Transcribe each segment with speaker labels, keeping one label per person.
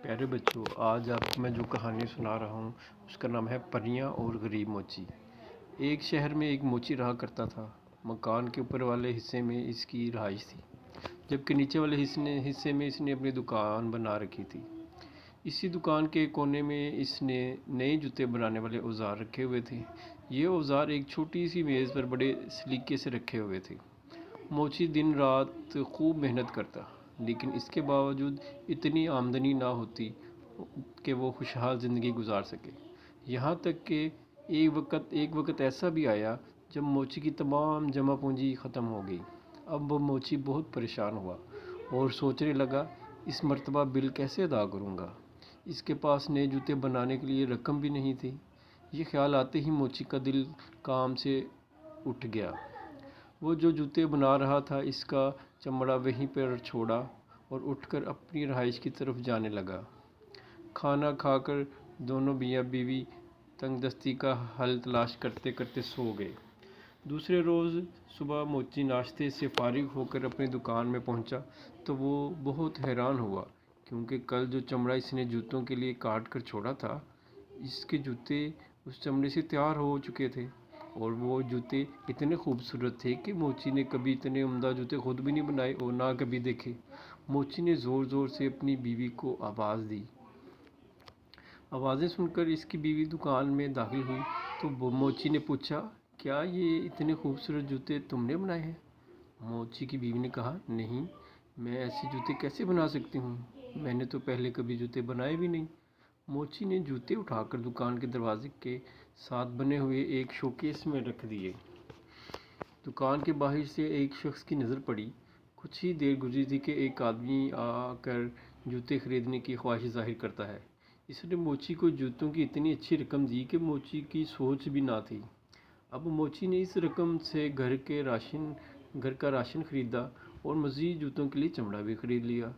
Speaker 1: پیارے بچوں، آج آپ کو میں جو کہانی سنا رہا ہوں اس کا نام ہے پریاں اور غریب موچی۔ ایک شہر میں ایک موچی رہا کرتا تھا۔ مکان کے اوپر والے حصے میں اس کی رہائش تھی، جبکہ نیچے والے حصے میں اس نے اپنی دکان بنا رکھی تھی۔ اسی دکان کے کونے میں اس نے نئے جوتے بنانے والے اوزار رکھے ہوئے تھے۔ یہ اوزار ایک چھوٹی سی میز پر بڑے سلیقے سے رکھے ہوئے تھے۔ موچی دن رات خوب محنت کرتا، لیکن اس کے باوجود اتنی آمدنی نہ ہوتی کہ وہ خوشحال زندگی گزار سکے۔ یہاں تک کہ ایک وقت ایسا بھی آیا جب موچی کی تمام جمع پونجی ختم ہو گئی۔ اب وہ موچی بہت پریشان ہوا اور سوچنے لگا، اس مرتبہ بل کیسے ادا کروں گا؟ اس کے پاس نئے جوتے بنانے کے لیے رقم بھی نہیں تھی۔ یہ خیال آتے ہی موچی کا دل کام سے اٹھ گیا۔ وہ جو جوتے بنا رہا تھا اس کا چمڑا وہیں پر چھوڑا اور اٹھ کر اپنی رہائش کی طرف جانے لگا۔ کھانا کھا کر دونوں میاں بیوی تنگ دستی کا حل تلاش کرتے کرتے سو گئے۔ دوسرے روز صبح موچی ناشتے سے فارغ ہو کر اپنی دکان میں پہنچا تو وہ بہت حیران ہوا، کیونکہ کل جو چمڑا اس نے جوتوں کے لیے کاٹ کر چھوڑا تھا، اس کے جوتے اس چمڑے سے تیار ہو چکے تھے، اور وہ جوتے اتنے خوبصورت تھے کہ موچی نے کبھی اتنے عمدہ جوتے خود بھی نہیں بنائے اور نہ کبھی دیکھے۔ موچی نے زور زور سے اپنی بیوی کو آواز دی۔ آوازیں سن کر اس کی بیوی دکان میں داخل ہوئی تو موچی نے پوچھا، کیا یہ اتنے خوبصورت جوتے تم نے بنائے ہیں؟ موچی کی بیوی نے کہا، نہیں، میں ایسے جوتے کیسے بنا سکتی ہوں؟ میں نے تو پہلے کبھی جوتے بنائے بھی نہیں۔ موچی نے جوتے اٹھا کر دکان کے دروازے کے ساتھ بنے ہوئے ایک شوکیس میں رکھ دیے۔ دکان کے باہر سے ایک شخص کی نظر پڑی۔ کچھ ہی دیر گزری تھی کہ ایک آدمی آ کر جوتے خریدنے کی خواہش ظاہر کرتا ہے۔ اس نے موچی کو جوتوں کی اتنی اچھی رقم دی کہ موچی کی سوچ بھی نہ تھی۔ اب موچی نے اس رقم سے گھر کا راشن خریدا اور مزید جوتوں کے لیے چمڑا بھی خرید لیا۔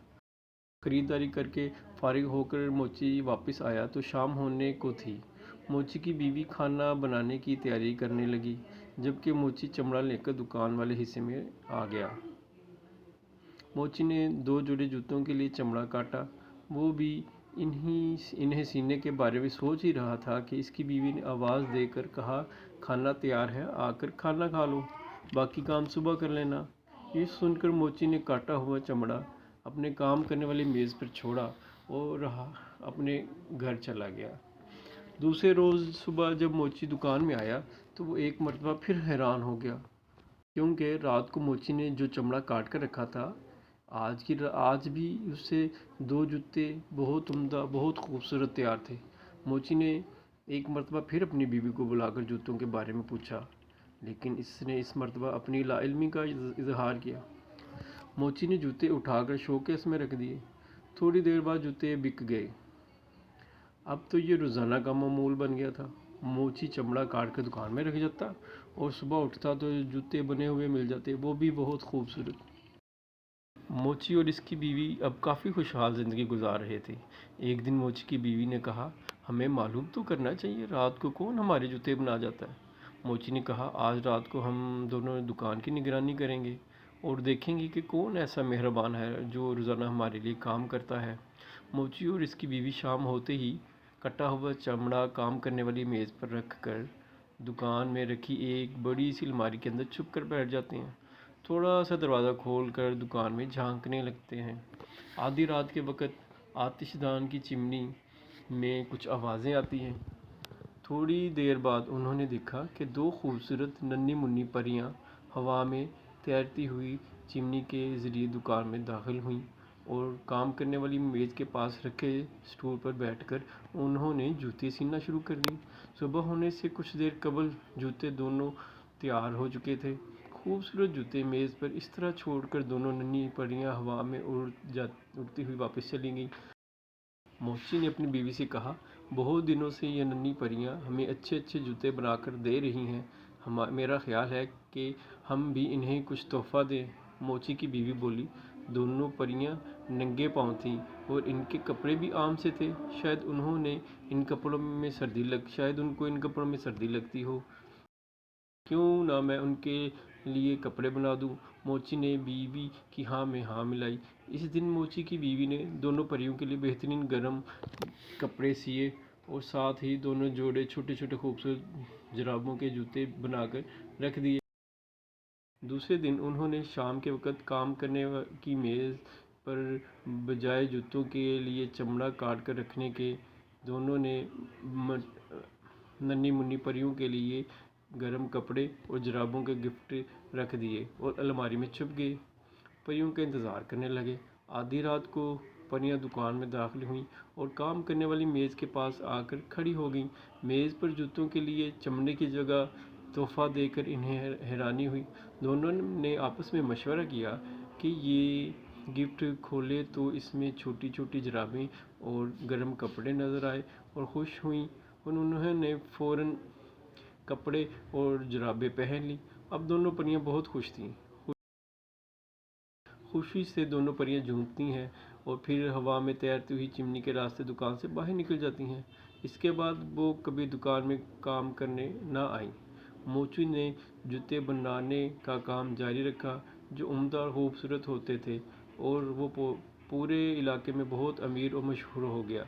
Speaker 1: خریداری کر کے فارغ ہو کر موچی واپس آیا تو شام ہونے کو تھی۔ موچی کی بیوی کھانا بنانے کی تیاری کرنے لگی، جبکہ موچی چمڑا لے کر دکان والے حصے میں آ گیا۔ موچی نے 2 جوڑے جوتوں کے لیے چمڑا کاٹا۔ وہ بھی انہیں سینے کے بارے میں سوچ ہی رہا تھا کہ اس کی بیوی نے آواز دے کر کہا، کھانا تیار ہے، آ کر کھانا کھا لو، باقی کام صبح کر لینا۔ یہ سن کر موچی نے کاٹا ہوا چمڑا اپنے کام کرنے والی میز پر چھوڑا اور اپنے گھر چلا گیا۔ دوسرے روز صبح جب موچی دکان میں آیا تو وہ ایک مرتبہ پھر حیران ہو گیا، کیونکہ رات کو موچی نے جو چمڑا کاٹ کر رکھا تھا، آج بھی اس سے 2 جوتے بہت عمدہ، بہت خوبصورت تیار تھے۔ موچی نے ایک مرتبہ پھر اپنی بیوی کو بلا کر جوتوں کے بارے میں پوچھا، لیکن اس نے اس مرتبہ اپنی لا علمی کا اظہار کیا۔ موچی نے جوتے اٹھا کر شوکیس میں رکھ دیے۔ تھوڑی دیر بعد جوتے بک گئے۔ اب تو یہ روزانہ کا معمول بن گیا تھا۔ موچی چمڑا کاٹ کر دکان میں رکھ جاتا اور صبح اٹھتا تو جوتے بنے ہوئے مل جاتے، وہ بھی بہت خوبصورت۔ موچی اور اس کی بیوی اب کافی خوشحال زندگی گزار رہے تھے۔ ایک دن موچی کی بیوی نے کہا، ہمیں معلوم تو کرنا چاہیے، رات کو کون ہمارے جوتے بنا جاتا ہے؟ موچی نے کہا، آج رات کو ہم دونوں دکان کی نگرانی کریں گے اور دیکھیں گے کہ کون ایسا مہربان ہے جو روزانہ ہمارے لیے کام کرتا ہے۔ موچی اور اس کی بیوی شام ہوتے ہی کٹا ہوا چمڑا کام کرنے والی میز پر رکھ کر دکان میں رکھی ایک بڑی سی الماری کے اندر چھپ کر بیٹھ جاتے ہیں۔ تھوڑا سا دروازہ کھول کر دکان میں جھانکنے لگتے ہیں۔ آدھی رات کے وقت آتش دان کی چمنی میں کچھ آوازیں آتی ہیں۔ تھوڑی دیر بعد انہوں نے دیکھا کہ 2 خوبصورت ننھی منھی پریاں ہوا میں تیرتی ہوئی چمنی کے ذریعے دکان میں داخل ہوئیں اور کام کرنے والی میز کے پاس رکھے اسٹول پر بیٹھ کر انہوں نے جوتے سینا شروع کر دیے۔ صبح ہونے سے کچھ دیر قبل جوتے دونوں تیار ہو چکے تھے۔ خوبصورت جوتے میز پر اس طرح چھوڑ کر دونوں ننھی پریاں ہوا میں اڑتی ہوئی واپس چلی گئیں۔ موچی نے اپنی بیوی سے کہا، بہت دنوں سے یہ ننھی پریاں ہمیں اچھے اچھے جوتے بنا کر دے رہی ہیں، میرا خیال ہے کہ ہم بھی انہیں کچھ تحفہ دیں۔ موچی کی بیوی بولی، دونوں پریاں ننگے پاؤں تھیں اور ان کے کپڑے بھی عام سے تھے، شاید ان کو ان کپڑوں میں سردی لگتی ہو، کیوں نہ میں ان کے لیے کپڑے بنا دوں؟ موچی نے بیوی کی ہاں میں ہاں ملائی۔ اس دن موچی کی بیوی نے دونوں پریوں کے لیے بہترین گرم کپڑے سیے اور ساتھ ہی دونوں جوڑے چھوٹے چھوٹے خوبصورت جرابوں کے جوتے بنا کر رکھ دیے۔ دوسرے دن انہوں نے شام کے وقت کام کرنے کی میز پر بجائے جوتوں کے لیے چمڑا کاٹ کر رکھنے کے دونوں نے ننھی منھی پریوں کے لیے گرم کپڑے اور جرابوں کے گفٹ رکھ دیے اور الماری میں چھپ گئے۔ پریوں کا انتظار کرنے لگے۔ آدھی رات کو پریاں دکان میں داخل ہوئیں اور کام کرنے والی میز کے پاس آ کر کھڑی ہو گئیں۔ میز پر جوتوں کے لیے چمڑے کی جگہ تحفہ دیکھ کر انہیں حیرانی ہوئی۔ دونوں نے آپس میں مشورہ کیا کہ یہ گفٹ کھولیں تو اس میں چھوٹی چھوٹی جرابیں اور گرم کپڑے نظر آئے اور خوش ہوئیں اور انہوں نے فوراً کپڑے اور جرابیں پہن لیں۔ اب دونوں پریاں بہت خوش تھیں۔ خوشی سے دونوں پریاں جھومتی ہیں اور پھر ہوا میں تیرتی ہوئی چمنی کے راستے دکان سے باہر نکل جاتی ہیں۔ اس کے بعد وہ کبھی دکان میں کام کرنے نہ آئیں۔ موچی نے جوتے بنانے کا کام جاری رکھا جو عمدہ اور خوبصورت ہوتے تھے اور وہ پورے علاقے میں بہت امیر اور مشہور ہو گیا۔